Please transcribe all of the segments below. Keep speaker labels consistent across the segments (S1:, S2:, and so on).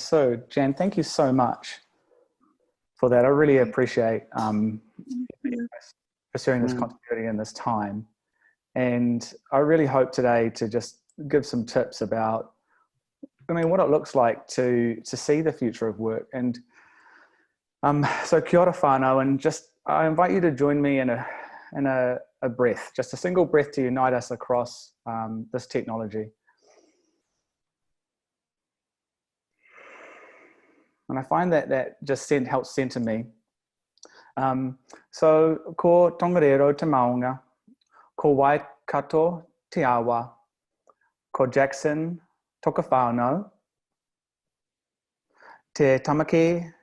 S1: So, Jan, thank you so much for that. I really appreciate pursuing this continuity in this time. And I really hope today to just give some tips about, what it looks like to see the future of work. And so kia ora whānau, and just I invite you to join me in a breath, just a single breath to unite us across this technology. And I find that just helps center me. So, ko tongarero te maunga, ko Waikato te awa, ko Jackson toka whānau, te tamaki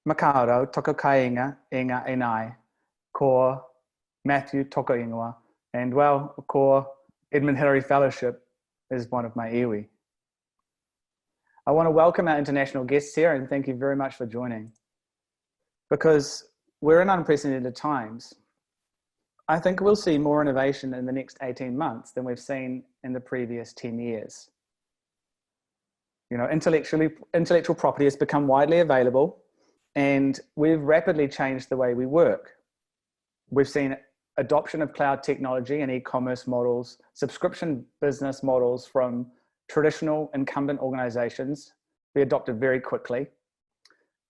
S1: makaurau toka kainga inga enai, ko Matthew toka ingoa, and well, ko Edmund Hillary Fellowship is one of my iwi. I want to welcome our international guests here and thank you very much for joining. Because we're in unprecedented times. I think we'll see more innovation in the next 18 months than we've seen in the previous 10 years. Intellectual property has become widely available and we've rapidly changed the way we work. We've seen adoption of cloud technology and e-commerce models, subscription business models from traditional incumbent organizations be adopted very quickly.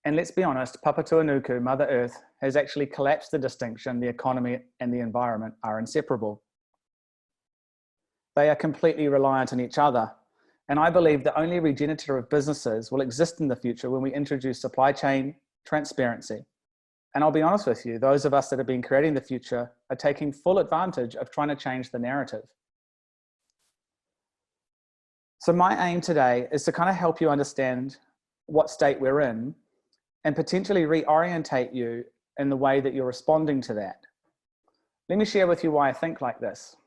S1: And let's be honest, Papatūānuku, Mother Earth, has actually collapsed the distinction the economy and the environment are inseparable. They are completely reliant on each other. And I believe that only regenerative businesses will exist in the future when we introduce supply chain transparency. And I'll be honest with you, those of us that have been creating the future are taking full advantage of trying to change the narrative. So my aim today is to kind of help you understand what state we're in and potentially reorientate you in the way that you're responding to that. Let me share with you why I think like this.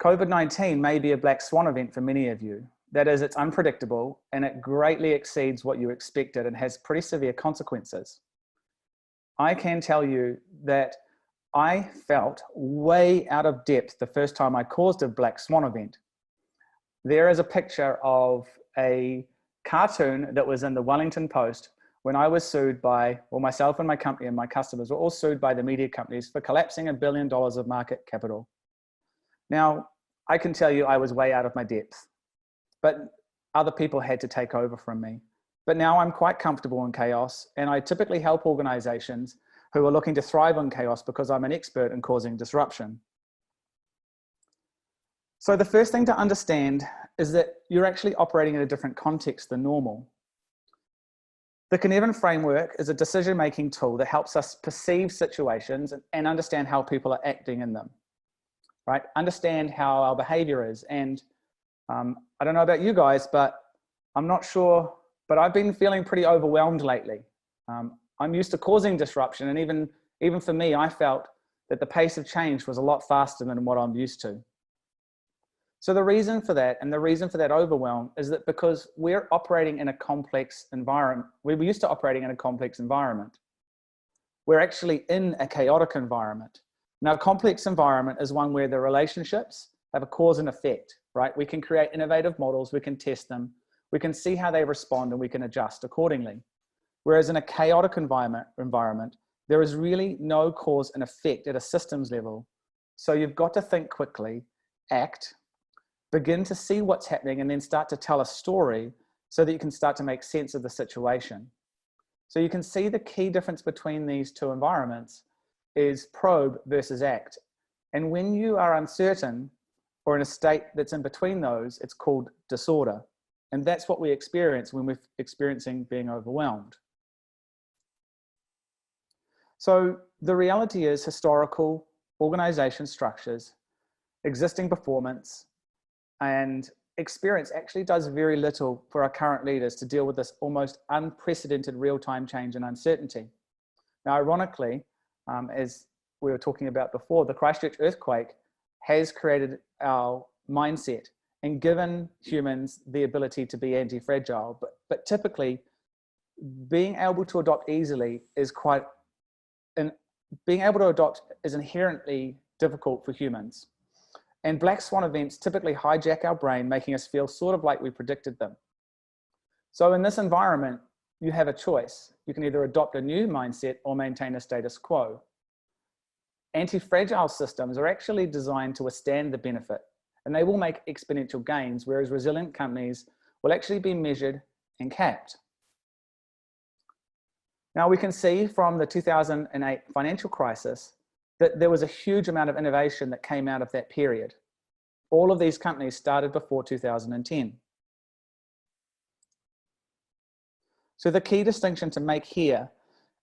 S1: COVID-19 may be a black swan event for many of you. That is, it's unpredictable and it greatly exceeds what you expected and has pretty severe consequences. I can tell you that I felt way out of depth the first time I caused a black swan event. There is a picture of a cartoon that was in the Wellington Post when I was sued by, well, myself and my company and my customers were all sued by the media companies for collapsing $1 billion of market capital. Now, I can tell you I was way out of my depth, but other people had to take over from me. But now I'm quite comfortable in chaos, and I typically help organizations who are looking to thrive on chaos because I'm an expert in causing disruption. So the first thing to understand is that you're actually operating in a different context than normal. The Cynefin framework is a decision-making tool that helps us perceive situations and understand how people are acting in them, right? Understand how our behavior is. And I don't know about you guys, but I'm not sure, but I've been feeling pretty overwhelmed lately. I'm used to causing disruption, and even for me, I felt that the pace of change was a lot faster than what I'm used to. So the reason for that, and the reason for that overwhelm, is that because we're operating in a complex environment, we're used to operating in a complex environment. We're actually in a chaotic environment. Now, a complex environment is one where the relationships have a cause and effect, right? We can create innovative models, we can test them, we can see how they respond, and we can adjust accordingly. Whereas in a chaotic environment, there is really no cause and effect at a systems level. So you've got to think quickly, act, begin to see what's happening, and then start to tell a story so that you can start to make sense of the situation. So you can see the key difference between these two environments is probe versus act. And when you are uncertain or in a state that's in between those, it's called disorder. And that's what we experience when we're experiencing being overwhelmed. So the reality is historical organization structures, existing performance, and experience actually does very little for our current leaders to deal with this almost unprecedented real-time change and uncertainty. Now, ironically, as we were talking about before, the Christchurch earthquake has created our mindset and given humans the ability to be anti-fragile, but typically being able to adopt easily is inherently difficult for humans. And black swan events typically hijack our brain, making us feel sort of like we predicted them. So in this environment, you have a choice. You can either adopt a new mindset or maintain a status quo. Anti-fragile systems are actually designed to withstand the benefit, and they will make exponential gains, whereas resilient companies will actually be measured and capped. Now we can see from the 2008 financial crisis that there was a huge amount of innovation that came out of that period. All of these companies started before 2010. So the key distinction to make here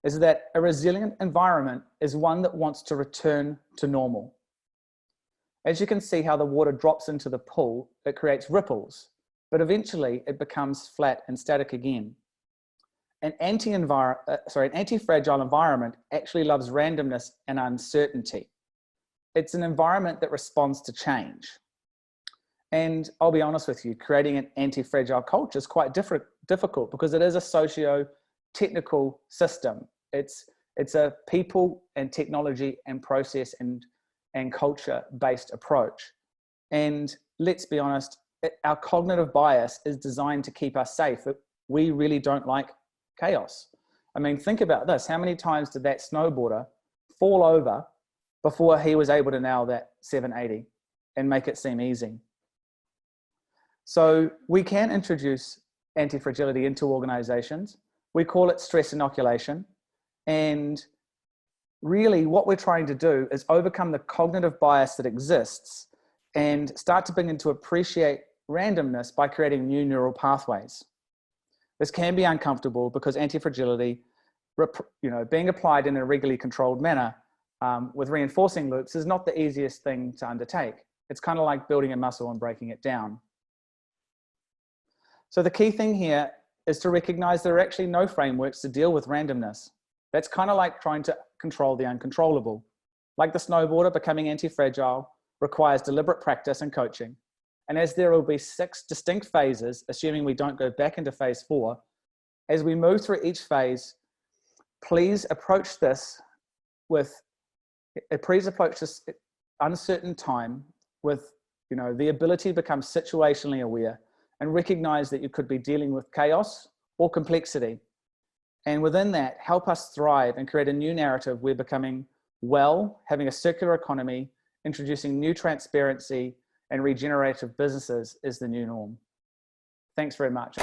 S1: is that a resilient environment is one that wants to return to normal. As you can see how the water drops into the pool, it creates ripples, but eventually it becomes flat and static again. An anti-fragile environment actually loves randomness and uncertainty. It's an environment that responds to change. And I'll be honest with you, creating an anti-fragile culture is quite difficult because it is a socio-technical system. It's a people and technology and process and culture-based approach. And let's be honest, our cognitive bias is designed to keep us safe. We really don't like chaos. I mean, think about this. How many times did that snowboarder fall over before he was able to nail that 780 and make it seem easy? So we can introduce anti-fragility into organizations. We call it stress inoculation. And really what we're trying to do is overcome the cognitive bias that exists and start to begin to appreciate randomness by creating new neural pathways. This can be uncomfortable because anti-fragility, being applied in a regularly controlled manner with reinforcing loops is not the easiest thing to undertake. It's kind of like building a muscle and breaking it down. So the key thing here is to recognize there are actually no frameworks to deal with randomness. That's kind of like trying to control the uncontrollable. Like the snowboarder, becoming anti-fragile requires deliberate practice and coaching. And as there will be 6 distinct phases, assuming we don't go back into phase 4, as we move through each phase, please approach this uncertain time with the ability to become situationally aware and recognize that you could be dealing with chaos or complexity. And within that, help us thrive and create a new narrative where becoming well, having a circular economy, introducing new transparency and regenerative businesses is the new norm. Thanks very much.